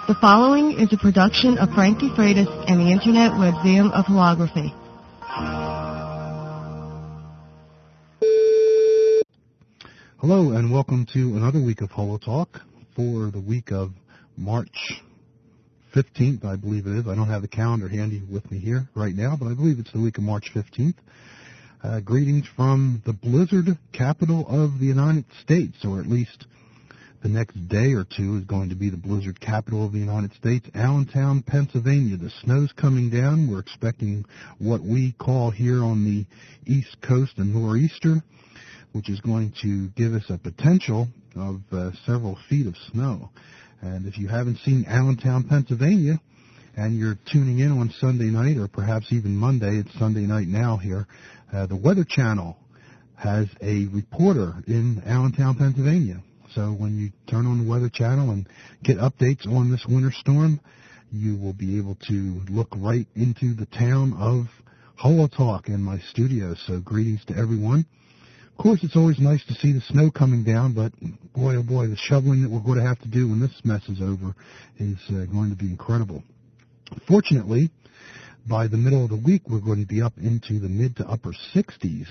The following is a production of Frank DeFreitas and the Internet Webmuseum of Holography. Hello and welcome to another week of HoloTalk for the week of March 15th, I believe it is. I don't have the calendar handy with me here right now, but I believe it's the week of March 15th. Greetings from the blizzard capital of the United States, or at least the next day or two is going to be the blizzard capital of the United States, Allentown, Pennsylvania. The snow's coming down. We're expecting what we call here on the East Coast a nor'easter, which is going to give us a potential of several feet of snow. And if you haven't seen Allentown, Pennsylvania, and you're tuning in on Sunday night or perhaps even Monday, it's Sunday night now here, the Weather Channel has a reporter in Allentown, Pennsylvania. So when you turn on the Weather Channel and get updates on this winter storm, you will be able to look right into the town of HoloTalk in my studio. So greetings to everyone. Of course, it's always nice to see the snow coming down, but boy, oh boy, the shoveling that we're going to have to do when this mess is over is going to be incredible. Fortunately, by the middle of the week, we're going to be up into the mid to upper 60s,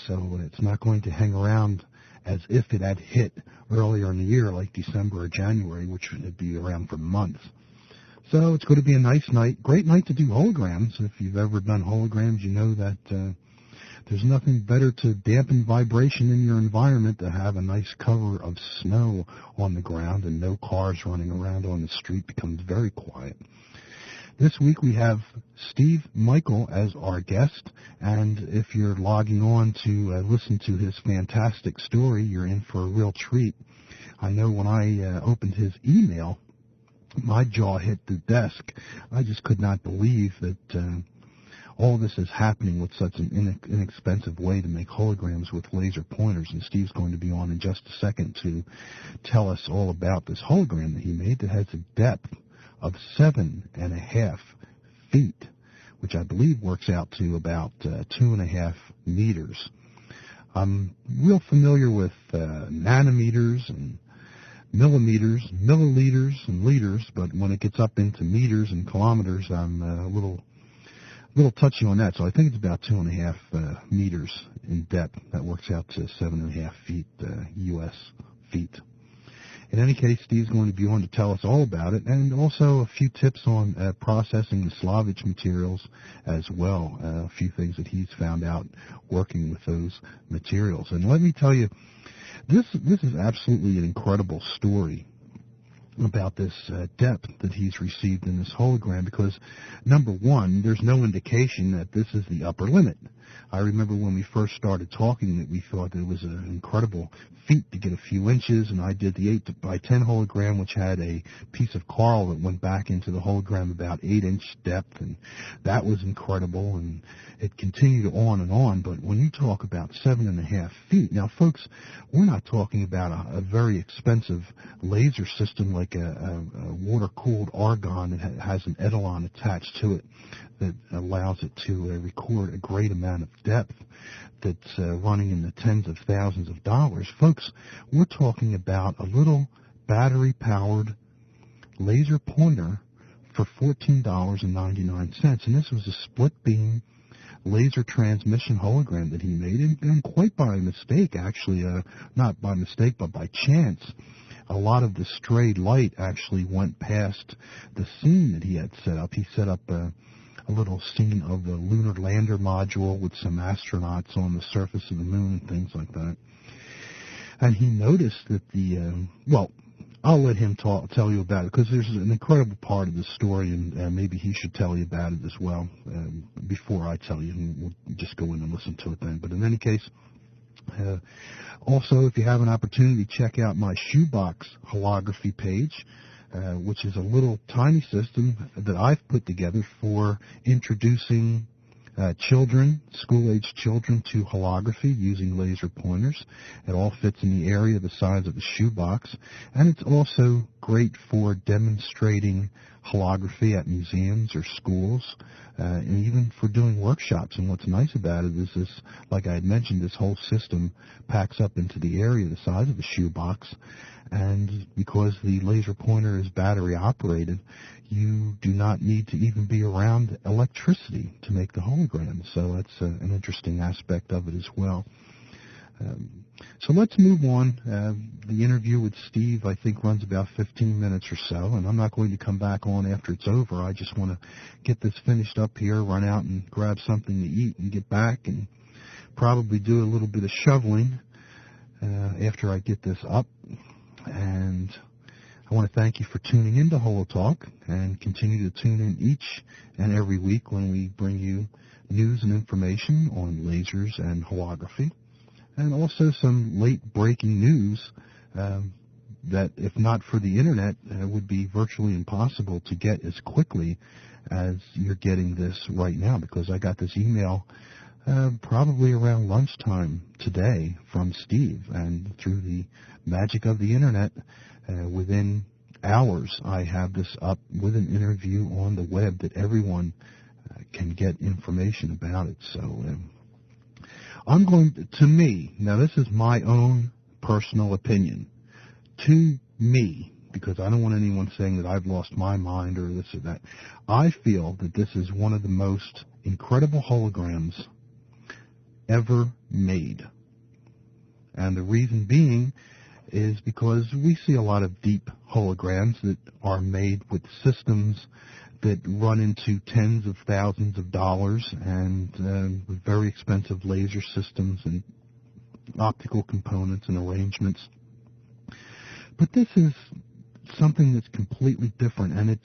so it's not going to hang around as if it had hit earlier in the year, like December or January, which would be around for months. So it's going to be a nice night, great night to do holograms. If you've ever done holograms, you know that there's nothing better to dampen vibration in your environment to have a nice cover of snow on the ground and no cars running around on the street. Becomes very quiet. This week we have Steve Michael as our guest, and if you're logging on to listen to his fantastic story, you're in for a real treat. I know when I opened his email, my jaw hit the desk. I just could not believe that all this is happening with such an inexpensive way to make holograms with laser pointers, and Steve's going to be on in just a second to tell us all about this hologram that he made that has a depth of 7.5 feet, which I believe works out to about 2.5 meters. I'm real familiar with nanometers and millimeters, milliliters, and liters, but when it gets up into meters and kilometers, I'm a little touchy on that. So I think it's about 2.5 meters in depth. That works out to 7.5 feet U.S. feet. In any case, Steve's going to be on to tell us all about it, and also a few tips on processing the Slavic materials as well, a few things that he's found out working with those materials. And let me tell you, this is absolutely an incredible story about this depth that he's received in this hologram, because, number one, there's no indication that this is the upper limit. I remember when we first started talking that we thought it was an incredible feat to get a few inches, and I did the 8x10 hologram, which had a piece of coral that went back into the hologram about 8-inch depth, and that was incredible, and it continued on, but when you talk about 7.5 feet, now folks, we're not talking about a very expensive laser system like a water-cooled argon that has an etalon attached to it that allows it to record a great amount of depth that's running in the tens of thousands of dollars. Folks, we're talking about a little battery-powered laser pointer for $14.99, and this was a split-beam laser transmission hologram that he made, and quite by mistake, actually, not by mistake, but by chance. A lot of the stray light actually went past the scene that he had set up. He set up a little scene of the lunar lander module with some astronauts on the surface of the moon and things like that. And he noticed that I'll let him tell you about it, because there's an incredible part of the story, and maybe he should tell you about it as well before I tell you, and we'll just go in and listen to it then. But in any case, also, if you have an opportunity, check out my shoebox holography page, which is a little tiny system that I've put together for introducing children, school-age children, to holography using laser pointers. It all fits in the area the size of a shoebox, and it's also great for demonstrating holography at museums or schools, and even for doing workshops. And what's nice about it is this, like I had mentioned, this whole system packs up into the area the size of a shoebox, And because the laser pointer is battery operated, you do not need to even be around electricity to make the hologram. So that's an interesting aspect of it as well. So let's move on. The interview with Steve, I think, runs about 15 minutes or so, and I'm not going to come back on after it's over. I just want to get this finished up here, run out and grab something to eat and get back and probably do a little bit of shoveling after I get this up. And I want to thank you for tuning in to HoloTalk, and continue to tune in each and every week when we bring you news and information on lasers and holography. And also some late-breaking news that, if not for the Internet, would be virtually impossible to get as quickly as you're getting this right now, because I got this email probably around lunchtime today from Steve, and through the magic of the Internet, within hours I have this up with an interview on the web that everyone can get information about it. So I'm going to me, now this is my own personal opinion, to me, because I don't want anyone saying that I've lost my mind or this or that, I feel that this is one of the most incredible holograms ever made. And the reason being is because we see a lot of deep holograms that are made with systems that run into tens of thousands of dollars, and with very expensive laser systems and optical components and arrangements. But this is something that's completely different, and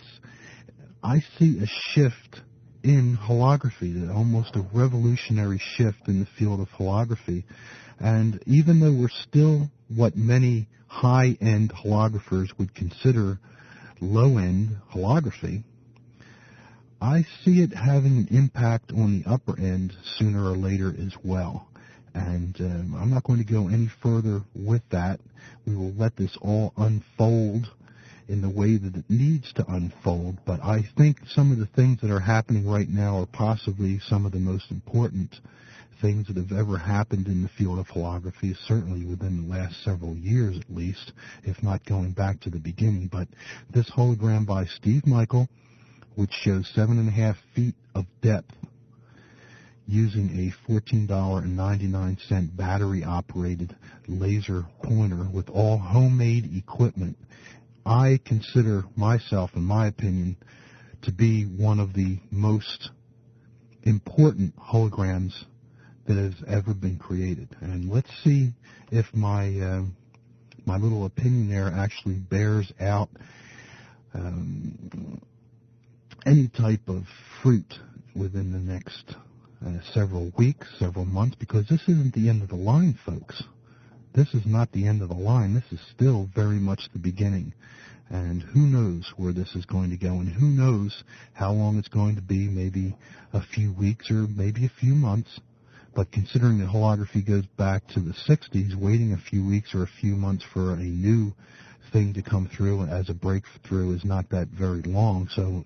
I see a shift in holography, almost a revolutionary shift in the field of holography. And even though we're still what many high-end holographers would consider low-end holography, I see it having an impact on the upper end sooner or later as well. And I'm not going to go any further with that. We will let this all unfold in the way that it needs to unfold. But I think some of the things that are happening right now are possibly some of the most important things that have ever happened in the field of holography, certainly within the last several years at least, if not going back to the beginning. But this hologram by Steve Michael, which shows 7.5 feet of depth using a $14.99 battery-operated laser pointer with all homemade equipment, I consider myself, in my opinion, to be one of the most important holograms that has ever been created. And let's see if my little opinion there actually bears out any type of fruit within the next several weeks, several months, because this isn't the end of the line, folks. This is not the end of the line. This is still very much the beginning. And who knows where this is going to go, and who knows how long it's going to be, maybe a few weeks or maybe a few months. But considering that holography goes back to the 60s, waiting a few weeks or a few months for a new thing to come through as a breakthrough is not that very long. So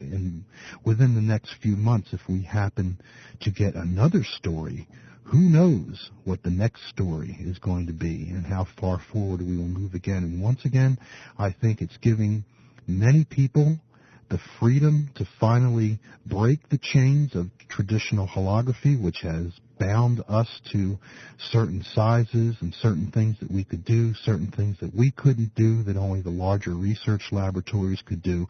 within the next few months, if we happen to get another story, who knows what the next story is going to be and how far forward we will move again. And once again, I think it's giving many people the freedom to finally break the chains of traditional holography, which has bound us to certain sizes and certain things that we could do, certain things that we couldn't do, that only the larger research laboratories could do.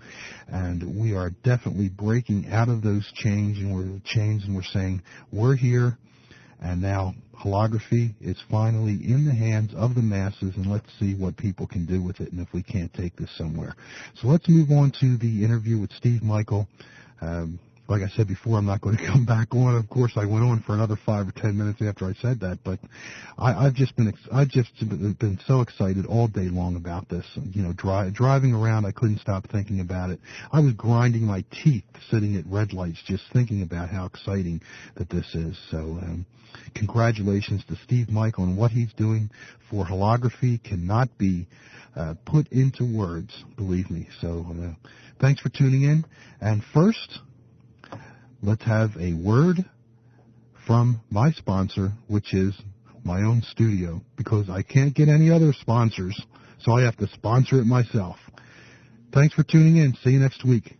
And we are definitely breaking out of those chains, and we're saying, we're here, and now holography is finally in the hands of the masses, and let's see what people can do with it and if we can't take this somewhere. So let's move on to the interview with Steve Michael. Like I said before, I'm not going to come back on. Of course, I went on for another 5 or 10 minutes after I said that, but I've just been so excited all day long about this. You know, driving around, I couldn't stop thinking about it. I was grinding my teeth sitting at red lights just thinking about how exciting that this is. So congratulations to Steve Michael, and what he's doing for holography cannot be put into words, believe me. So thanks for tuning in. And first, let's have a word from my sponsor, which is my own studio, because I can't get any other sponsors. so I have to sponsor it myself. Thanks for tuning in. See you next week.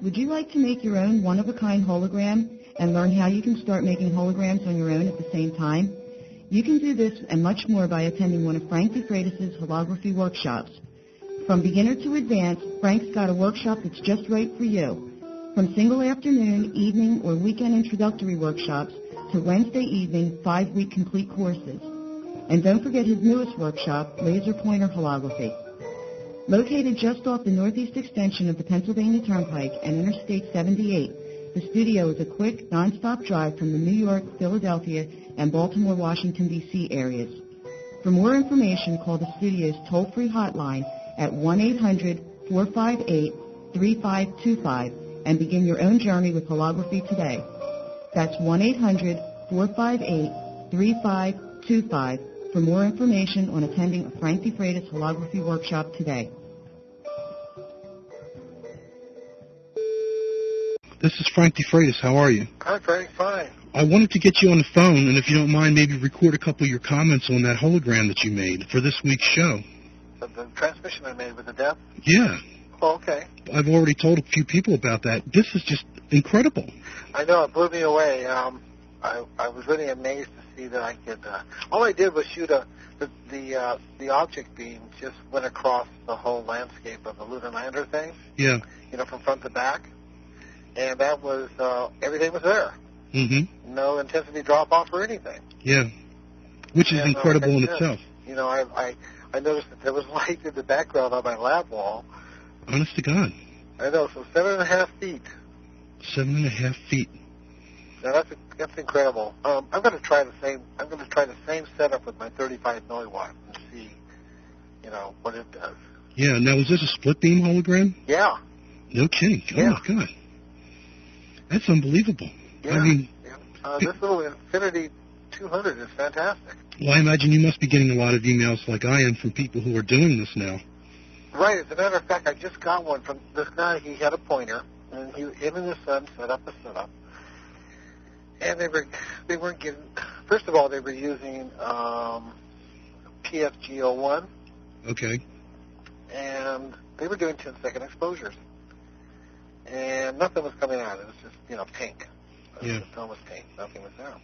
Would you like to make your own one-of-a-kind hologram and learn how you can start making holograms on your own at the same time? You can do this and much more by attending one of Frank DeFreitas' holography workshops. From beginner to advanced, Frank's got a workshop that's just right for you. From single afternoon, evening, or weekend introductory workshops to Wednesday evening, 5-week complete courses. And don't forget his newest workshop, Laser Pointer Holography. Located just off the northeast extension of the Pennsylvania Turnpike and Interstate 78, the studio is a quick, non-stop drive from the New York, Philadelphia, and Baltimore, Washington, D.C. areas. For more information, call the studio's toll-free hotline at 1-800-458-3525 and begin your own journey with holography today. That's 1-800-458-3525 for more information on attending a Frank DeFreitas holography workshop today. This is Frank DeFreitas. How are you? Hi, Frank. Fine. I wanted to get you on the phone, and if you don't mind, maybe record a couple of your comments on that hologram that you made for this week's show. The transmission I made with the death? Yeah. Oh, okay. I've already told a few people about that. This is just incredible. I know. It blew me away. I was really amazed to see that I could... all I did was shoot the object beam just went across the whole landscape of the lunar lander thing. Yeah. You know, from front to back. And that was... everything was there. Mm-hmm. No intensity drop-off or anything. Yeah. Which is incredible in itself. You know, I noticed that there was light in the background on my lab wall. Honest to God. I know, so 7.5 feet. 7.5 feet. Now that's incredible. I'm going to try the same setup with my 35 milliwatt and see, you know, what it does. Yeah. Now, is this a split beam hologram? Yeah. No kidding. Yeah. Oh my God. That's unbelievable. Yeah. I mean, this little Infinity 200 is fantastic. Well, I imagine you must be getting a lot of emails like I am from people who are doing this now. Right. As a matter of fact, I just got one from this guy. He had a pointer, and him and his son set up a setup. And they weren't getting. First of all, they were using PFG01. Okay. And they were doing 10-second exposures, and nothing was coming out. It was just, you know, pink. Yeah. The film was pink. Nothing was there.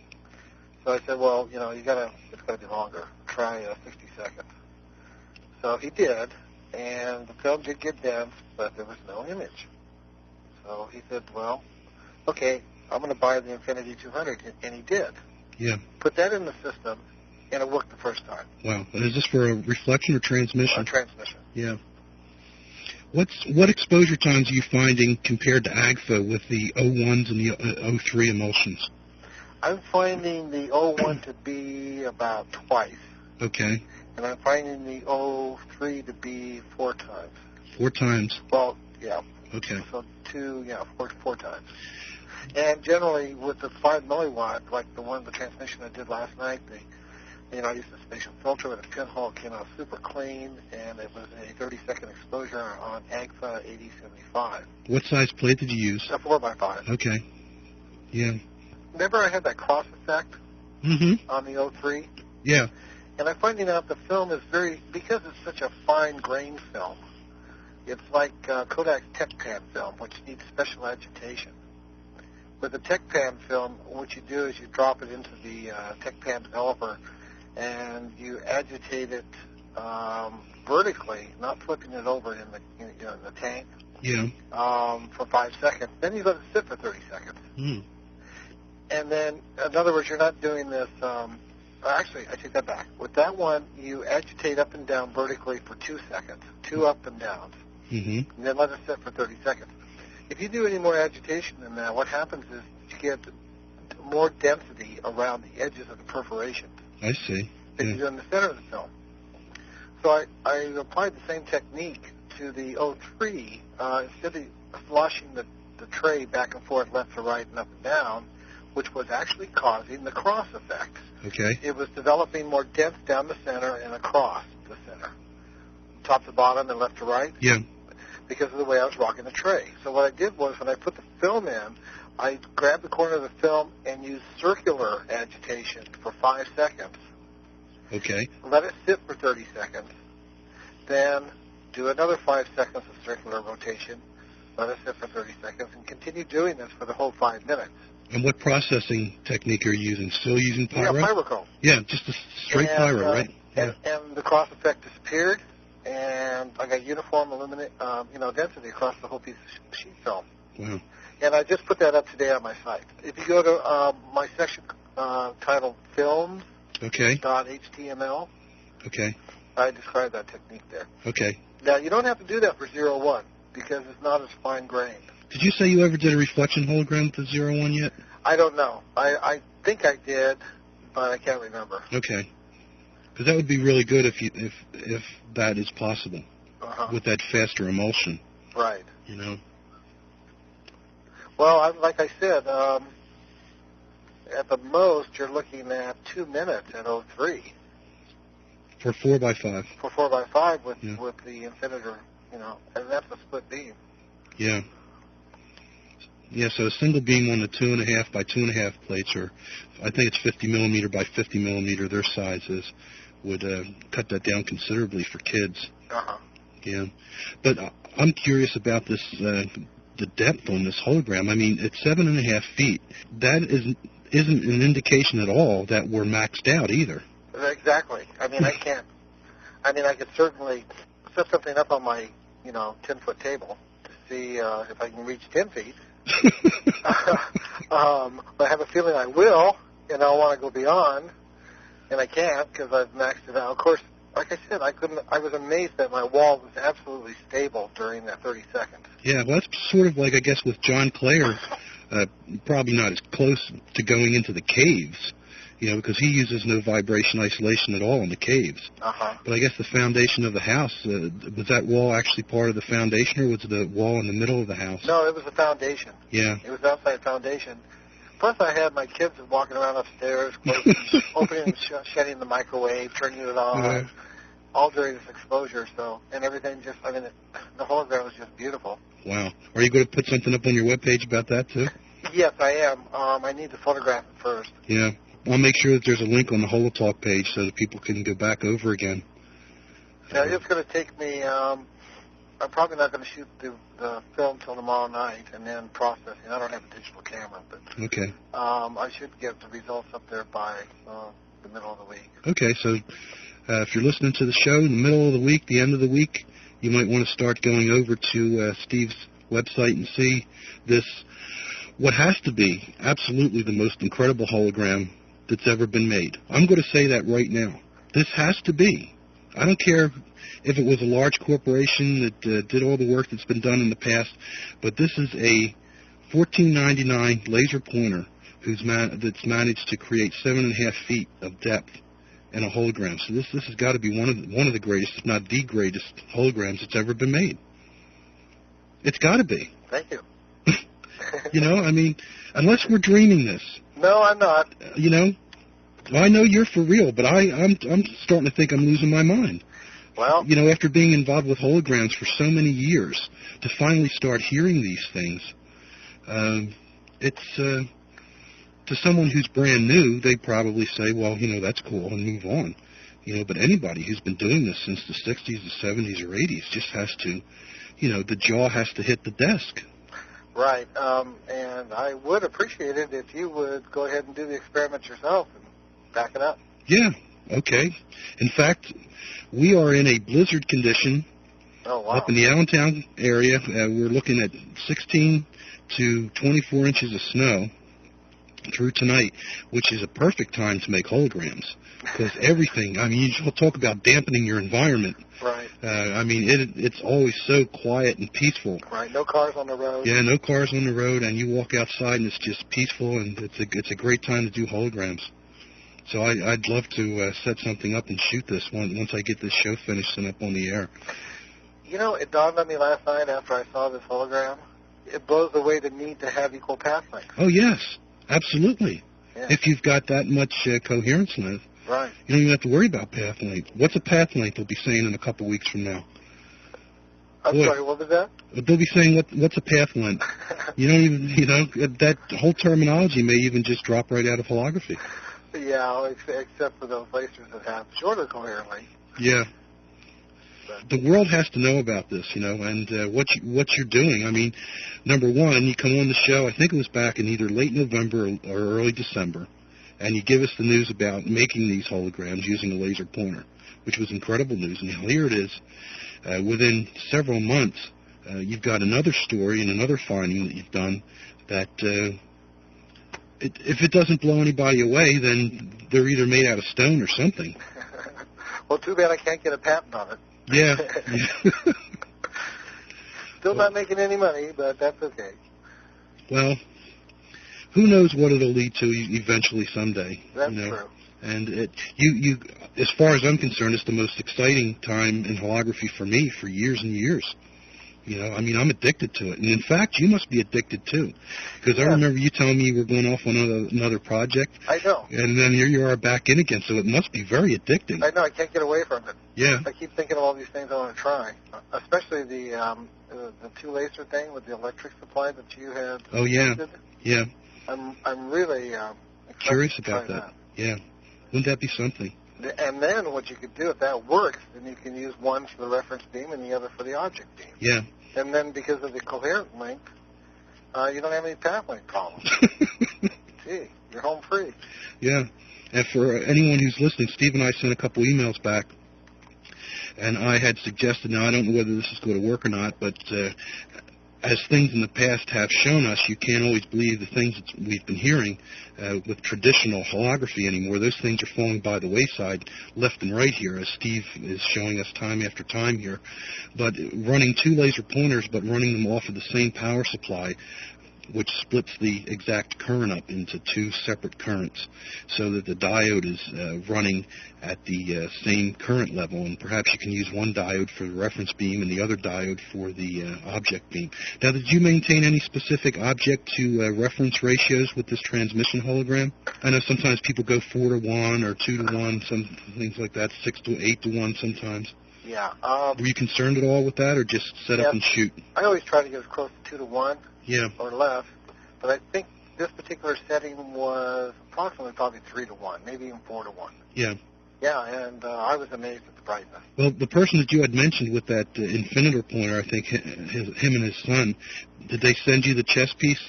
So I said, well, you know, it's got to be longer. Try 60 seconds. So he did, and the film did get dense, but there was no image. So he said, well, okay, I'm going to buy the Infinity 200, and he did. Yeah. Put that in the system, and it worked the first time. Wow. And is this for a reflection or transmission? Transmission. Yeah. What exposure times are you finding compared to AGFA with the 01s and the 03 emulsions? I'm finding the 01 to be about twice. Okay. And I'm finding the 03 to be 4 times. 4 times? Well, yeah. Okay. So four times. And generally with the 5 milliwatt, like the transmission I did last night, I used a spatial filter with a pinhole. It came out super clean, and it was a 30-second exposure on AGFA 8075. What size plate did you use? A 4x5. Okay. Yeah. Remember I had that cross effect on the 03? Yeah. And I'm finding out the film is because it's such a fine grain film, it's like Kodak's TechPan film, which needs special agitation. With the TechPan film, what you do is you drop it into the TechPan developer, and you agitate it vertically, not flipping it over in the tank. Yeah. For 5 seconds. Then you let it sit for 30 seconds. Mm. And then, in other words, you're not doing this. Actually, I take that back. With that one, you agitate up and down vertically for 2 seconds, 2 up and downs, and then let it sit for 30 seconds. If you do any more agitation than that, what happens is you get more density around the edges of the perforation. I see. That you do in the center of the film. So I applied the same technique to the 03. Instead of sloshing the tray back and forth, left to right and up and down, which was actually causing the cross effect. Okay. It was developing more dense down the center and across the center, top to bottom and left to right. Yeah. Because of the way I was rocking the tray. So what I did was when I put the film in, I grabbed the corner of the film and used circular agitation for 5 seconds Okay. Let it sit for 30 seconds. Then do another 5 seconds of circular rotation. Let it sit for 30 seconds and continue doing this for the whole 5 minutes. And what processing technique are you using? Still using pyro? Yeah, pyrocone. Yeah, just a straight pyro, right? And the cross effect disappeared, and I got uniform density across the whole piece of sheet film. Wow. And I just put that up today on my site. If you go to my section titled Films, okay. .html, okay. I describe that technique there. Okay. Now, you don't have to do that for 01 because it's not as fine-grained. Did you say you ever did a reflection hologram with the 01 yet? I don't know. I think I did, but I can't remember. Okay. Because that would be really good if that is possible with that faster emulsion. Right. You know. Well, like I said, at the most you're looking at 2 minutes at 03. For 4x5. For 4x5 with the infinitor, and that's a split beam. Yeah. Yeah, so a single beam on the 2.5 by 2.5 plates, or I think it's 50 millimeter by 50 millimeter, their sizes, would cut that down considerably for kids. Yeah. But I'm curious about this, the depth on this hologram. I mean, it's 7.5 feet. That isn't an indication at all that we're maxed out either. Exactly. I mean, I could certainly set something up on my, 10-foot table to see if I can reach 10 feet. But I have a feeling I will, and I want to go beyond, and I can't because I've maxed it out. Of course, like I said, I was amazed that my wall was absolutely stable during that 30 seconds. Yeah, well, that's sort of like, I guess, with John Clare, probably not as close to going into the caves, because he uses no vibration isolation at all in the caves. But I guess the foundation of the house, was that wall actually part of the foundation, or was the wall in the middle of the house? No, it was the foundation. Yeah. It was outside foundation. Plus, I had my kids walking around upstairs, closing, opening and shutting the microwave, turning it on, all during this exposure. So, and everything the hologram was just beautiful. Wow. Are you going to put something up on your webpage about that, too? Yes, I am. I need to photograph it first. Yeah. I'll make sure that there's a link on the HoloTalk page so that people can go back over again. Yeah, it's going to take me, I'm probably not going to shoot the film till tomorrow night and then processing. I don't have a digital camera, but okay. I should get the results up there by the middle of the week. Okay, so if you're listening to the show in the middle of the week, the end of the week, you might want to start going over to Steve's website and see this, what has to be absolutely the most incredible hologram that's ever been made. I'm going to say that right now. This has to be. I don't care if it was a large corporation that did all the work that's been done in the past, but this is a $14.99 laser pointer that's managed to create 7.5 feet of depth in a hologram. So this has got to be one of the greatest, if not the greatest, holograms that's ever been made. It's got to be. Thank you. I mean, unless we're dreaming this. No, I'm not. I know you're for real, but I'm starting to think I'm losing my mind. Well, after being involved with holograms for so many years, to finally start hearing these things, it's to someone who's brand new, they probably say, well, that's cool, and move on. But anybody who's been doing this since the 60s, the 70s, or 80s just has to, the jaw has to hit the desk. Right, and I would appreciate it if you would go ahead and do the experiment yourself and back it up. Yeah, okay. In fact, we are in a blizzard condition up in the Allentown area. We're looking at 16 to 24 inches of snow through tonight, which is a perfect time to make holograms. Because everything, you'll talk about dampening your environment. Right. It's always so quiet and peaceful. Right, no cars on the road. Yeah, no cars on the road, and you walk outside and it's just peaceful, and it's a great time to do holograms. So I'd love to set something up and shoot this once I get this show finished and up on the air. It dawned on me last night after I saw this hologram. It blows away the need to have equal path length. Oh, yes, absolutely. Yeah. If you've got that much coherence in it. Right. You don't even have to worry about path length. What's a path length, they'll be saying in a couple weeks from now. I'm sorry, what was that? They'll be saying, what's a path length? You don't even, that whole terminology may even just drop right out of holography. Yeah, except for those lasers that have shorter coherent length. Yeah. The world has to know about this, and what you're doing. I mean, number one, you come on the show, I think it was back in either late November or early December, and you give us the news about making these holograms using a laser pointer, which was incredible news. And here it is. Within several months, you've got another story and another finding that you've done that if it doesn't blow anybody away, then they're either made out of stone or something. Well, too bad I can't get a patent on it. Yeah. Still not making any money, but that's okay. Well, who knows what it'll lead to eventually someday. That's true. And you, as far as I'm concerned, it's the most exciting time in holography for me for years and years. I mean, I'm addicted to it. And in fact, you must be addicted too. Because I remember you telling me you were going off on another project. I know. And then here you are back in again, so it must be very addicting. I know. I can't get away from it. Yeah. I keep thinking of all these things I want to try, especially the two laser thing with the electric supply that you had. Oh, yeah. Listed. Yeah. I'm really curious about that. Yeah. Wouldn't that be something? And then what you could do, if that works, then you can use one for the reference beam and the other for the object beam. Yeah. And then because of the coherent length, you don't have any path length problems. Gee, you're home free. Yeah. And for anyone who's listening, Steve and I sent a couple emails back, and I had suggested, now I don't know whether this is going to work or not, but as things in the past have shown us, you can't always believe the things that we've been hearing with traditional holography anymore. Those things are falling by the wayside left and right here, as Steve is showing us time after time here. But running two laser pointers, but running them off of the same power supply, which splits the exact current up into two separate currents so that the diode is running at the same current level, and perhaps you can use one diode for the reference beam and the other diode for the object beam. Now, did you maintain any specific object to reference ratios with this transmission hologram? I know sometimes people go 4-to-1 or 2-to-1, some things like that, 6-to-8-to-1 sometimes. Yeah. Were you concerned at all with that, or just set up and shoot? I always try to get as close to 2-to-1 or less, but I think this particular setting was approximately probably 3-to-1, maybe even 4-to-1. Yeah. Yeah, and I was amazed at the brightness. Well, the person that you had mentioned with that infinitor pointer, I think him and his son, did they send you the chess piece?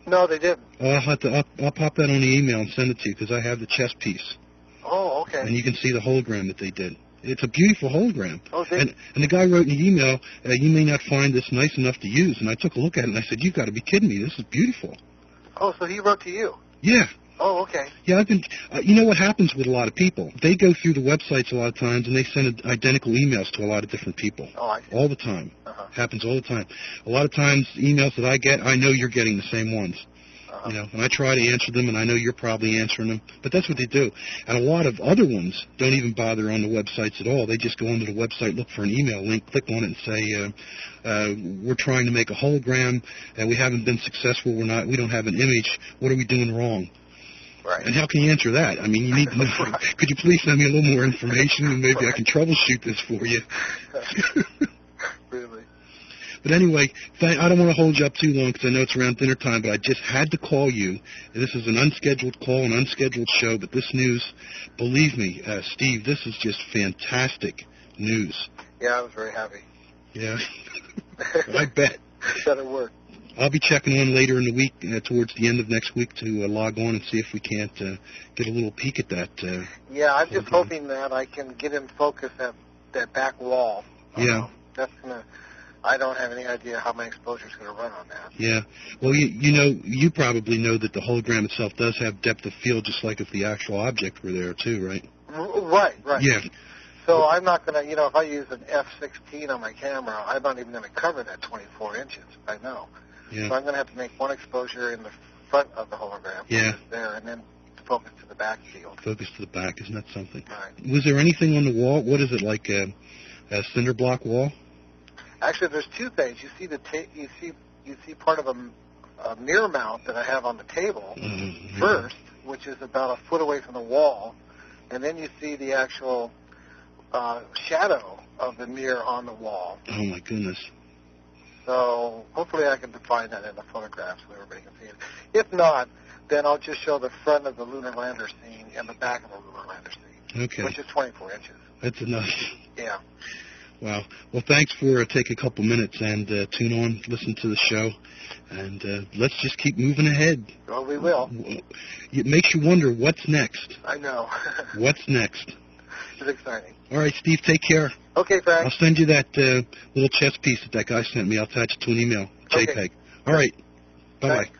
No, they didn't. Oh, I'll pop that on the email and send it to you, because I have the chess piece. Oh, okay. And you can see the hologram that they did. It's a beautiful hologram. Oh, and the guy wrote in the email, you may not find this nice enough to use. And I took a look at it, and I said, you've got to be kidding me. This is beautiful. Oh, so he wrote to you? Yeah. Oh, okay. Yeah, I've been. You know what happens with a lot of people? They go through the websites a lot of times, and they send identical emails to a lot of different people. Oh, I see. All the time. Uh-huh. Happens all the time. A lot of times, emails that I get, I know you're getting the same ones. Uh-huh. And I try to answer them, and I know you're probably answering them. But that's what they do. And a lot of other ones don't even bother on the websites at all. They just go onto the website, look for an email link, click on it, and say, we're trying to make a hologram, and we haven't been successful. We don't have an image. What are we doing wrong? Right. And how can you answer that? I mean, you need to know. Right. Could you please send me a little more information, and maybe I can troubleshoot this for you? Really? But anyway, I don't want to hold you up too long because I know it's around dinner time, but I just had to call you. This is an unscheduled call, an unscheduled show, but this news, believe me, Steve, this is just fantastic news. Yeah, I was very happy. Yeah, I bet. That'll work. I'll be checking on later in the week, towards the end of next week, to log on and see if we can't get a little peek at that. Yeah, I'm just hoping that I can get in focus at that back wall. Yeah. That's going to... I don't have any idea how my exposure is going to run on that. Yeah. Well, you probably know that the hologram itself does have depth of field, just like if the actual object were there, too, right? Right. Yeah. So I'm not going to, if I use an F16 on my camera, I'm not even going to cover that 24 inches, I know. Yeah. So I'm going to have to make one exposure in the front of the hologram. Yeah. There, and then focus to the back field. Focus to the back, isn't that something? Right. Was there anything on the wall? What is it, like a cinder block wall? Actually, there's two things. You see part of a mirror mount that I have on the table first, which is about a foot away from the wall, and then you see the actual shadow of the mirror on the wall. Oh my goodness! So hopefully I can define that in the photograph so everybody can see it. If not, then I'll just show the front of the lunar lander scene and the back of the lunar lander scene, Okay. which is 24 inches. That's enough. Yeah. Wow. Well, thanks for taking a couple minutes and tune on, listen to the show, and let's just keep moving ahead. Well, we will. It makes you wonder what's next. I know. What's next? It's exciting. All right, Steve, take care. Okay, Frank. I'll send you that little chess piece that guy sent me. I'll attach it to an email. JPEG. Okay. All right. Bye-bye. Thanks.